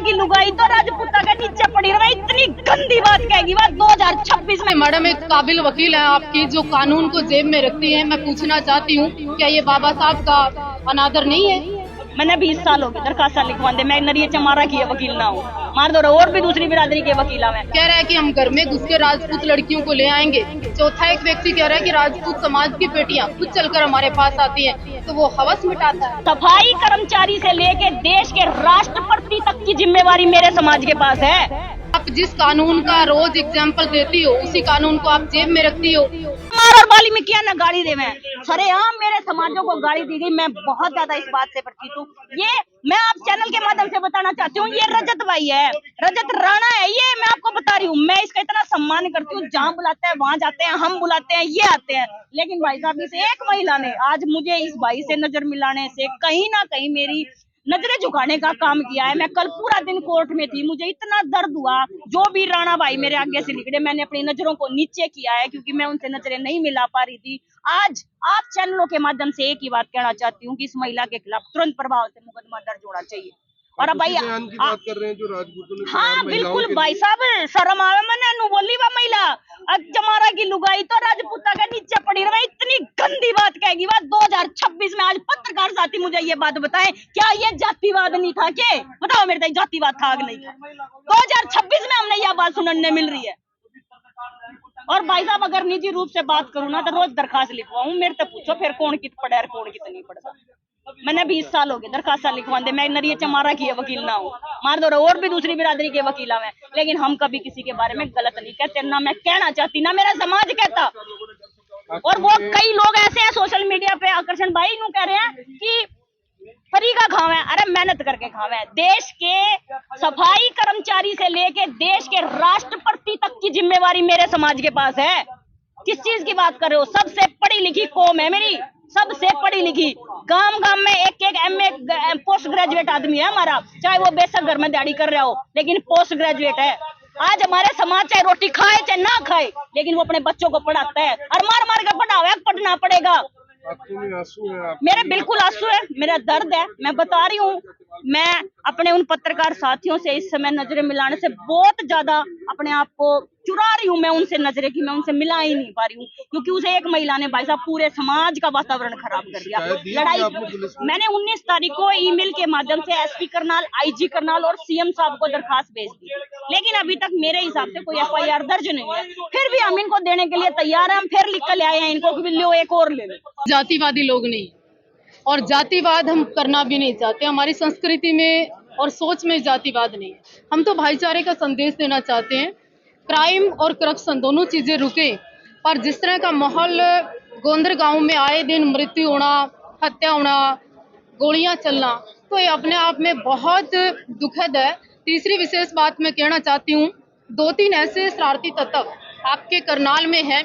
की लुगाई तो राजपूता के नीचे पड़ी रही, इतनी गंदी बात कहेगी बात 2026 में। मैडम एक काबिल वकील है आपकी जो कानून को जेब में रखती है, मैं पूछना चाहती हूँ क्या ये बाबा साहब का अनादर नहीं है? मैंने 20 साल हो गए दरखास्त लिखवा दे, मैं नरिये चमारा की वकील ना हूँ, मार दो और भी दूसरी बिरादरी के वकीला में। कह रहा है कि हम घर में घुस के राजपूत लड़कियों को ले आएंगे। चौथा एक व्यक्ति कह रहा है कि राजपूत समाज की बेटियां खुद चलकर हमारे पास आती हैं, तो वो हवस मिटाता है। सफाई कर्मचारी से लेके देश के राष्ट्रपति तक की जिम्मेवारी मेरे समाज के पास है। आप जिस कानून का रोज एग्जाम्पल देती हो उसी कानून को आप जेब में रखती हो। और बाली में क्या ना गाड़ी दे, मैं सरेआम मेरे समाजों को गाड़ी दी गई, मैं बहुत ज्यादा इस बात से परिचित हूँ। ये मैं आप चैनल के माध्यम से बताना चाहती हूँ, ये रजत भाई है, रजत राणा है, ये मैं आपको बता रही हूँ, मैं इसका इतना सम्मान करती हूँ, जहाँ बुलाते हैं वहां जाते हैं, हम बुलाते हैं ये आते हैं। लेकिन भाई साहब इस एक महिला ने आज मुझे इस भाई से नजर मिलाने से कहीं ना कहीं मेरी नजरें झुकाने का काम किया है। मैं कल पूरा दिन कोर्ट में थी, मुझे इतना दर्द हुआ, जो भी राणा भाई मेरे आगे से निकले मैंने अपनी नजरों को नीचे किया है, क्योंकि मैं उनसे नजरें नहीं मिला पा रही थी। आज आप चैनलों के माध्यम से एक ही बात कहना चाहती हूँ कि इस महिला के खिलाफ तुरंत प्रभाव से मुकदमा दर्ज होना चाहिए। और अब भाई की बात कर रहे हैं जो राजपूतों ने, हाँ बिल्कुल भाई साहब, शर्म आवे मैंने नु बोली वा महिला जमारा की लुगाई तो राजपूता के नीचे पड़ी रही, इतनी गंदी बात कहेगी बात 2026 में। आज पत्रकार साथी मुझे ये बात बताएं, क्या ये जातिवाद नहीं था? के बताओ मेरे तक जातिवाद था कि नहीं था? 2026 में हमने यह बात सुनने मिल रही है। और भाई साहब अगर निजी रूप से बात करूँ ना तो रोज दरखास्त लिखवाऊं, मेरे से पूछो फिर कौन कित पड़ा है कौन कित नहीं पड़ता। मैंने 20 साल हो गए दरखास्त लिखवा दे, मैं नरिये चमारा की वकील ना हूँ, मार दो और भी दूसरी बिरादरी के वकीला में। लेकिन हम कभी किसी के बारे में गलत नहीं कहते, ना मैं कहना चाहती ना मेरा समाज कहता। और वो कई लोग ऐसे हैं सोशल मीडिया पे, आकर्षण भाई नु कह रहे हैं कि फ्री का खावे, अरे मेहनत करके खावे। देश के सफाई कर्मचारी से लेके देश के राष्ट्रपति तक की जिम्मेवारी मेरे समाज के पास है। किस चीज की बात कर रहे हो? सबसे पढ़ी लिखी कौम है मेरी, सबसे पढ़ी लिखी। गांव गांव में एक एक एमए पोस्ट ग्रेजुएट आदमी है हमारा, चाहे वो बेशक घर में दिहाड़ी कर रहा हो लेकिन पोस्ट ग्रेजुएट है। आज हमारे समाज चाहे रोटी खाए चाहे ना खाए, लेकिन वो अपने बच्चों को पढ़ाता है, और मार मार कर पढ़ावे, पढ़ना पड़ेगा। आंसू है मेरे बिल्कुल आंसू है, मेरा दर्द है, मैं बता रही हूँ। मैं अपने उन पत्रकार साथियों से इस समय नजरें मिलाने से बहुत ज्यादा अपने आप को चुरा रही हूँ, मैं उनसे नजरें की मैं उनसे मिला ही नहीं पा रही हूँ, क्योंकि उसे एक महिला ने भाई साहब पूरे समाज का वातावरण खराब कर दिया। लड़ाई मैंने 19 तारीख को ईमेल के माध्यम से एसपी करनाल, आईजी करनाल और सीएम साहब को दरखास्त भेज दी, लेकिन अभी तक मेरे हिसाब से कोई एफआईआर दर्ज नहीं है। फिर भी हम इनको देने के लिए तैयार हैं, हम फिर लिख कर ले आए हैं इनको कि लो एक और ले लो। जातिवादी लोग नहीं, और जातिवाद हम करना भी नहीं चाहते, हमारी संस्कृति में और सोच में जातिवाद नहीं है। हम तो भाईचारे का संदेश देना चाहते हैं, क्राइम और करप्शन दोनों चीजें रुके। पर जिस तरह का माहौल गोंदर गांव में आए दिन मृत्यु होना, हत्या होना, गोलियां चलना, तो ये अपने आप में बहुत दुखद है। तीसरी विशेष बात मैं कहना चाहती हूँ, 2-3 ऐसे शरारती तत्व आपके करनाल में हैं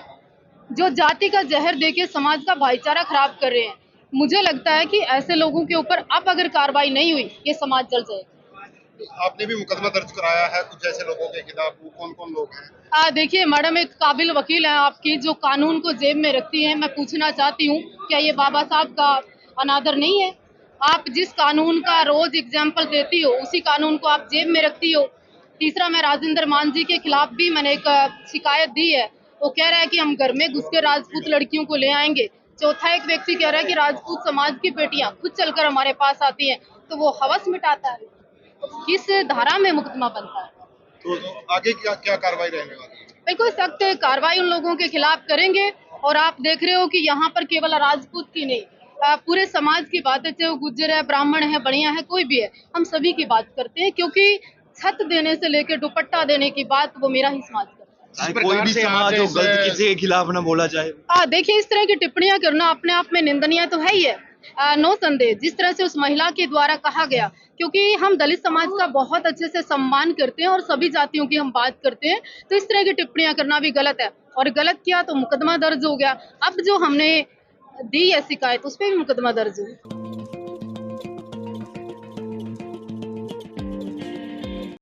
जो जाति का जहर देके समाज का भाईचारा खराब कर रहे हैं। मुझे लगता है कि ऐसे लोगों के ऊपर अब अगर कार्रवाई नहीं हुई ये समाज जल जाएगा। आपने भी मुकदमा दर्ज कराया है कुछ ऐसे लोगों के खिलाफ, वो कौन कौन लोग हैं? देखिए मैडम एक काबिल वकील है आपकी जो कानून को जेब में रखती है, मैं पूछना चाहती हूँ क्या ये बाबा साहब का अनादर नहीं है? आप जिस कानून का रोज एग्जाम्पल देती हो उसी कानून को आप जेब में रखती हो। तीसरा, मैं राजेंद्र मान जी के खिलाफ भी मैंने एक शिकायत दी है, वो कह रहा है कि हम घर में घुस के राजपूत लड़कियों को ले आएंगे। चौथा एक व्यक्ति कह रहा है कि राजपूत समाज की बेटियां खुद चलकर हमारे पास आती हैं, तो वो हवस मिटाता है। किस धारा में मुकदमा बनता है? तो आगे क्या क्या कार्रवाई रहने वाली है? बिल्कुल सख्त कार्रवाई उन लोगों के खिलाफ करेंगे। और आप देख रहे हो कि यहाँ पर केवल राजपूत की नहीं, पूरे समाज की बात है, चाहे वो गुज्जर है, ब्राह्मण है, बढ़िया है, कोई भी है, हम सभी की बात करते हैं, क्योंकि छत देने से लेकर दुपट्टा देने की बात वो मेरा ही समाज करता है। कोई भी समाज हो, गलत किसी के खिलाफ ना बोला जाए। देखिए इस तरह की टिप्पणियां करना अपने आप में निंदनीय तो है ही है, नो संदेह। जिस तरह से उस महिला के द्वारा कहा गया, क्योंकि हम दलित समाज का बहुत अच्छे से सम्मान करते हैं और सभी जातियों की हम बात करते हैं, तो इस तरह की टिप्पणियां करना भी गलत है, और गलत किया तो मुकदमा दर्ज हो गया। अब जो हमने दी है शिकायत उस पर भी मुकदमा दर्ज हो।